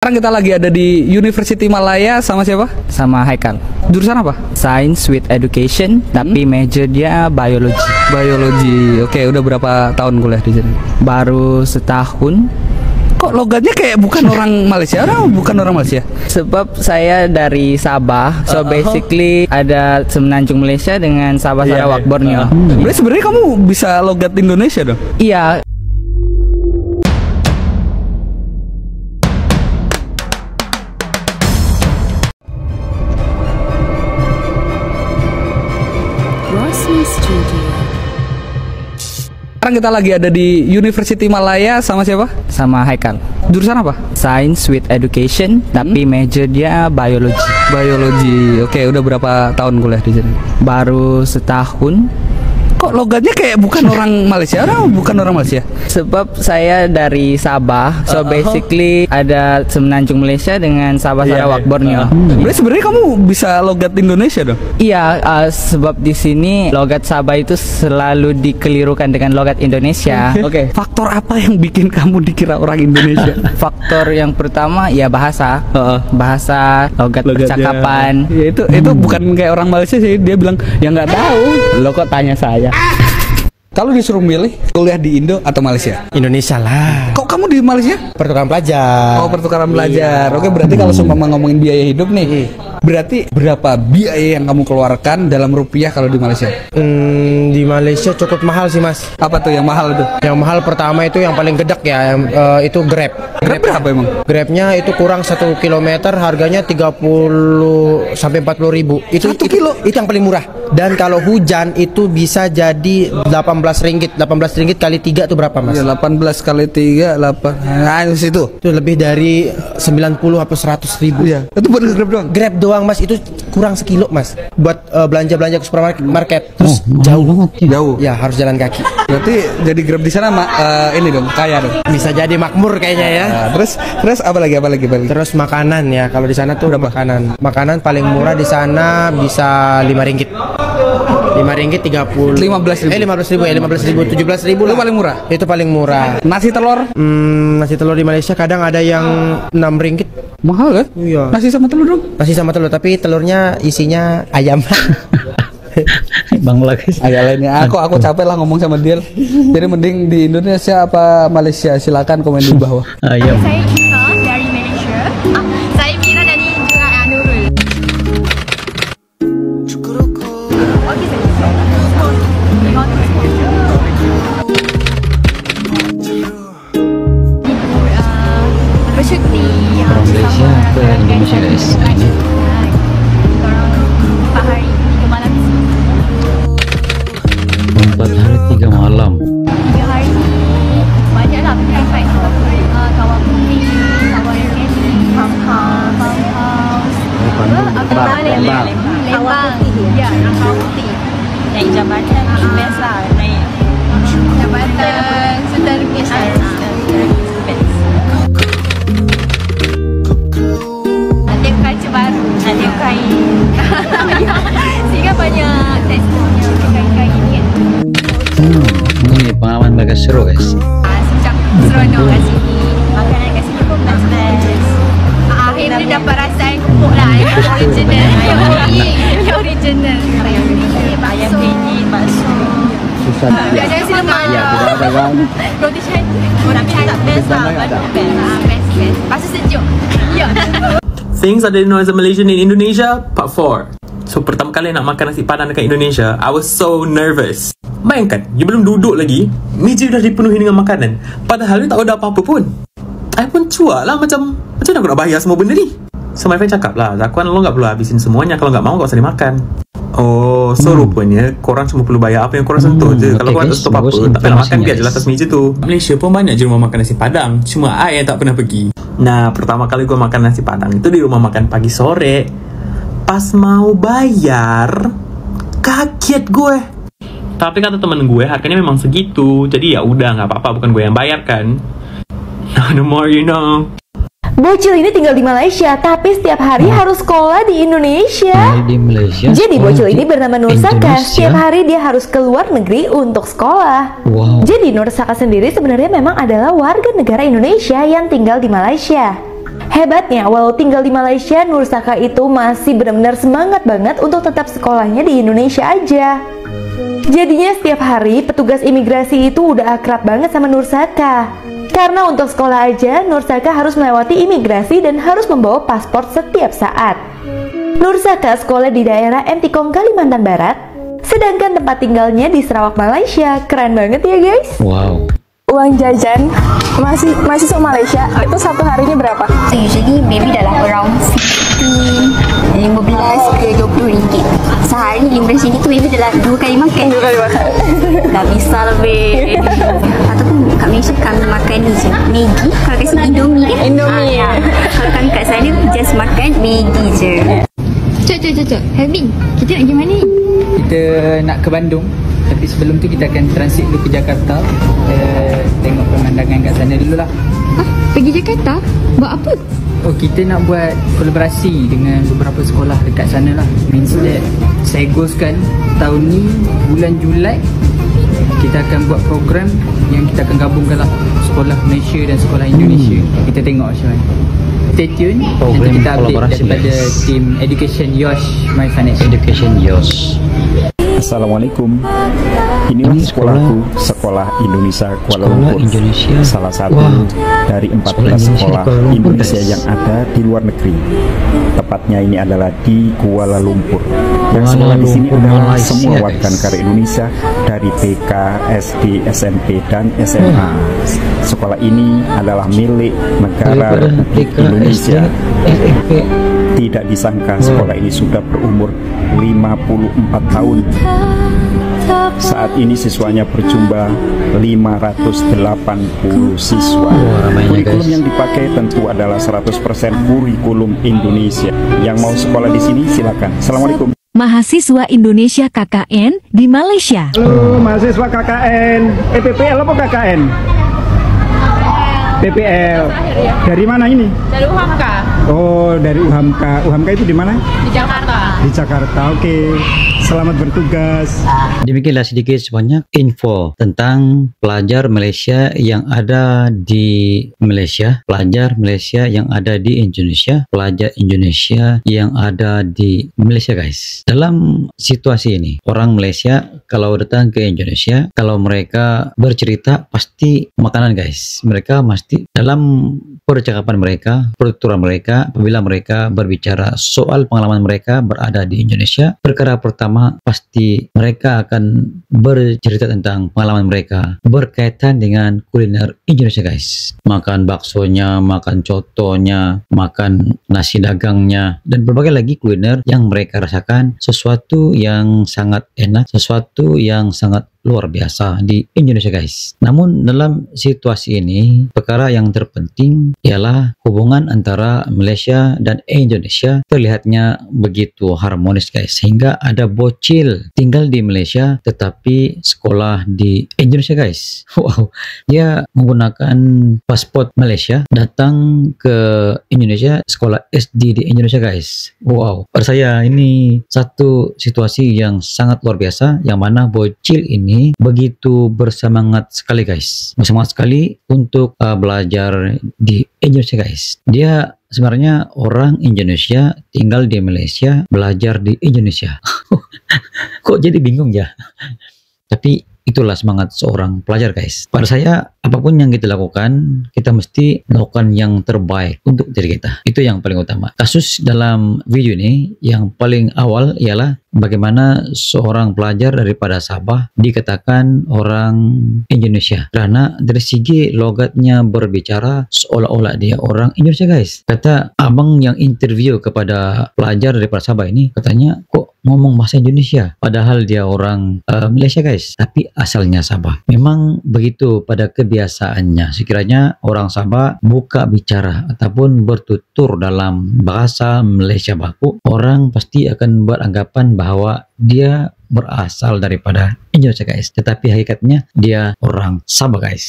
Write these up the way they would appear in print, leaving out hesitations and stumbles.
Sekarang kita lagi ada di University Malaya sama siapa? Sama Haikal. Jurusan apa? Science with Education, tapi major dia biology. Biologi. Oke, udah berapa tahun kuliah di sini? Baru setahun. Kok logatnya kayak bukan orang Malaysia? Bukan orang Malaysia. Sebab saya dari Sabah, so basically ada semenanjung Malaysia dengan Sabah, Sarawak, Borneo. Berarti sebenarnya kamu bisa logat Indonesia dong? Iya. Sekarang kita lagi ada di University Malaya sama siapa? Sama Haikal. Jurusan apa? Science with Education, tapi major dia biology. Biologi. Oke, udah berapa tahun kuliah di sini? Baru setahun. Kok logatnya kayak bukan orang Malaysia? Bukan orang Malaysia. Sebab saya dari Sabah, so basically ada semenanjung Malaysia dengan Sabah, Sarawak, Borneo. Berarti sebenarnya kamu bisa logat Indonesia dong? Iya, sebab di sini logat Sabah itu selalu dikelirukan dengan logat Indonesia. Oke. Faktor apa yang bikin kamu dikira orang Indonesia? Faktor yang pertama ya bahasa, logat percakapan. Ya, itu bukan kayak orang Malaysia sih, dia bilang ya nggak tahu. Lo kok tanya saya? Kalau disuruh milih kuliah di Indo atau Malaysia? Indonesia lah. Kok kamu di Malaysia? Pertukaran pelajar. Oh, pertukaran belajar. Oke, berarti kalau seumpama ngomongin biaya hidup nih, berarti berapa biaya yang kamu keluarkan dalam rupiah kalau di Malaysia? Di Malaysia cukup mahal sih, Mas. Apa tuh yang mahal itu? Yang mahal pertama itu yang paling gedek ya, itu Grab. Grab berapa emang? Grabnya itu kurang 1 kilometer harganya 30 sampai 40 ribu. Itu 1 kilo? Itu yang paling murah. Dan kalau hujan itu bisa jadi 18 ringgit. 18 ringgit kali 3 itu berapa, Mas? Ya, 18 kali 3 8. Nah, itu lebih dari 90 atau 100 ribu. Iya. Itu buat Grab doang. Grab doang, Mas, itu kurang sekilo, Mas. Buat belanja-belanja ke supermarket. Terus jauh banget. Jauh. Ya, harus jalan kaki. Berarti jadi Grab di sana ini dong, kaya dong. Bisa jadi makmur kayaknya ya. Nah, terus apa lagi? Terus makanan ya, kalau di sana tuh makanan paling murah di sana bisa 5 ringgit. 5 ringgit 30 15 ribu. 15 ribu ya, 15 ribu, 17 ribu Itu lah. paling murah. Itu paling murah. Nasi telur Nasi telur di Malaysia kadang ada yang 6 ringgit. mahal kan? Iya. Nasi sama telur dong. Nasi sama telur, tapi telurnya isinya ayam. Bang lagi. Agak lainnya. Aku capek lah ngomong sama dia. Jadi mending di Indonesia apa Malaysia? Silakan komen di bawah. Ayam. Saya Ina dari Malaysia. Saya Mira dari Nurul. Okey, bersyuti Malaysia ke Indonesia, guys. Korang 4 hari 3 malam. 4 hari 3 malam. 3 hari ni banyak lah flight kawan putih, kawan Kelly, farmhouse. Lembang. Ya, kawan putih. Naik jabatan best lah, naik jabatan sudah best lah. Ada culture baru, ada kain. Sehingga banyak teksturnya kain-kain ni kan. Ini pengalaman mereka seru, guys. Sejak seronok kat sini, makanan kat sini pun best. Akhirnya dapat rasa yang kumpuk lah, yang original. Yang original. Ayam penyet, bakso. Ada sini mana? Roti canai. Roti canai best lah. Best. Bakso sejuk. Ya. Things I didn't know as a Malaysian in Indonesia, part 4. So pertama kali nak makan nasi padang dekat Indonesia, I was so nervous. Bayangkan, you belum duduk lagi, meja dah dipenuhi dengan makanan. Padahal you tak ada apa-apa pun. I pun cuak lah macam mana aku nak bayar semua benda ni. So my friend cakap lah, Zakuan lo gak perlu habisin semuanya, kalau gak mau gak usah dimakan. Oh, so rupanya korang cuma perlu bayar apa yang korang sentuh je. Kalau korang tak stop apa, tak payah makan, biar je lah atas meja tu. Malaysia pun banyak je rumah makan nasi padang, cuma I yang tak pernah pergi. Nah, pertama kali gue makan nasi padang itu di rumah makan pagi sore. Pas mau bayar, kaget gue. Tapi kata temen gue harganya memang segitu, jadi ya udah nggak apa-apa, bukan gue yang bayar kan. Now the more you know. Bocil ini tinggal di Malaysia, tapi setiap hari harus sekolah di Indonesia. Di Malaysia. Jadi bocil ini bernama Nur Saka. Indonesia. Setiap hari dia harus ke luar negeri untuk sekolah. Wow. Jadi Nur Saka sendiri sebenarnya memang adalah warga negara Indonesia yang tinggal di Malaysia. Hebatnya, walau tinggal di Malaysia, Nur Saka itu masih benar-benar semangat banget untuk tetap sekolahnya di Indonesia aja. Jadinya setiap hari petugas imigrasi itu udah akrab banget sama Nur Saka. Karena untuk sekolah aja, Nur Saka harus melewati imigrasi dan harus membawa paspor setiap saat. Nur Saka sekolah di daerah Entikong, Kalimantan Barat, sedangkan tempat tinggalnya di Sarawak, Malaysia. Keren banget ya guys. Wow. Uang jajan mahasiswa Malaysia itu satu harinya berapa? Usually maybe dalam around 15 ke 20 ringgit. Sehari 15 ringgit tu maybe dalam 2 kali makan. Dah bisa lebih. Ataupun kat Malaysia kami makan ni je, Maggi. Kalau kat sini Indomie kan? Indomie. Kalau kami kat sana just makan Maggi je. Cuk. Helmi, kita nak pergi mana ni? Kita nak ke Bandung. Tapi sebelum tu kita akan transit dulu ke Jakarta. Kita tengok pemandangan kat sana dulu lah. Pergi Jakarta? Buat apa? Oh, kita nak buat kolaborasi dengan beberapa sekolah dekat sana lah. Means that saya goalskan tahun ni bulan Julai kita akan buat program yang kita akan gabungkan lah sekolah Malaysia dan sekolah Indonesia. Kita tengok macam mana. Stay tune. Nanti kita update daripada tim Education Yosh My Financial Education Yosh. Assalamualaikum. Inilah sekolahku, Sekolah Indonesia Kuala Lumpur. Salah satu dari 14 sekolah Indonesia yang ada di luar negeri. Tepatnya ini adalah di Kuala Lumpur. Dan sekolah di sini adalah semua warga negara Indonesia dari TK, SD, SMP, dan SMA. Sekolah ini adalah milik negara Republik Indonesia. Tidak disangka sekolah ini sudah berumur 54 tahun. Saat ini siswanya berjumlah 580 siswa. Kurikulum yang dipakai tentu adalah 100% kurikulum Indonesia. Yang mau sekolah di sini silakan. Assalamualaikum. Mahasiswa Indonesia KKN di Malaysia. Halo mahasiswa KKN. PPL apa KKN? PPL. Dari mana ini? Dari UHAMKA. Oh, dari UHAMKA. UHAMKA itu di mana? Di Jakarta. Di Jakarta. Oke. Selamat bertugas. Demikianlah sedikit sebanyak info tentang pelajar Malaysia yang ada di Malaysia, pelajar Malaysia yang ada di Indonesia, pelajar Indonesia yang ada di Malaysia guys. Dalam situasi ini, orang Malaysia kalau datang ke Indonesia, kalau mereka bercerita pasti makanan guys. Mereka pasti dalam percakapan mereka, pertuturan mereka, apabila mereka berbicara soal pengalaman mereka berada di Indonesia, perkara pertama pasti mereka akan bercerita tentang pengalaman mereka berkaitan dengan kuliner Indonesia guys. Makan baksonya, makan cotonya, makan nasi dagangnya, dan berbagai lagi kuliner yang mereka rasakan, sesuatu yang sangat enak, sesuatu yang sangat luar biasa di Indonesia guys. Namun dalam situasi ini, perkara yang terpenting ialah hubungan antara Malaysia dan Indonesia terlihatnya begitu harmonis guys, sehingga ada bocil tinggal di Malaysia tetapi sekolah di Indonesia guys. Wow, dia menggunakan paspor Malaysia datang ke Indonesia, sekolah SD di Indonesia guys. Wow, pada saya ini satu situasi yang sangat luar biasa, yang mana bocil ini begitu bersemangat sekali guys, bersemangat sekali untuk belajar di Indonesia guys. Dia sebenarnya orang Indonesia tinggal di Malaysia, belajar di Indonesia. Kok jadi bingung ya? Tapi itulah semangat seorang pelajar guys. Pada saya, apapun yang kita lakukan, kita mesti melakukan yang terbaik untuk diri kita. Itu yang paling utama. Kasus dalam video ini yang paling awal ialah bagaimana seorang pelajar daripada Sabah dikatakan orang Indonesia karena dari segi logatnya berbicara seolah-olah dia orang Indonesia guys. Kata abang yang interview kepada pelajar daripada Sabah ini, katanya kok ngomong bahasa Indonesia padahal dia orang Malaysia guys, tapi asalnya Sabah. Memang begitu pada kebiasaannya. Sekiranya orang Sabah buka bicara ataupun bertutur dalam bahasa Malaysia baku, orang pasti akan beranggapan bahwa dia berasal daripada Indonesia guys, tetapi hakikatnya dia orang Sabah guys.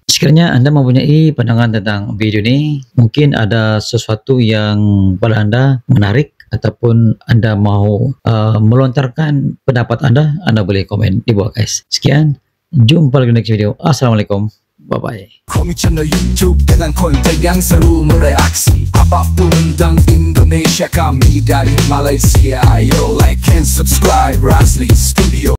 Sekiranya Anda mempunyai pandangan tentang video ini, mungkin ada sesuatu yang pada Anda menarik, ataupun Anda mau melontarkan pendapat Anda boleh komen di bawah guys. Sekian, jumpa lagi di next video. Assalamualaikum Bye-bye. Kami channel YouTube dengan konten yang seru bereaksi apapun tentang Indonesia, kami dari Malaysia. Yo, like and subscribe.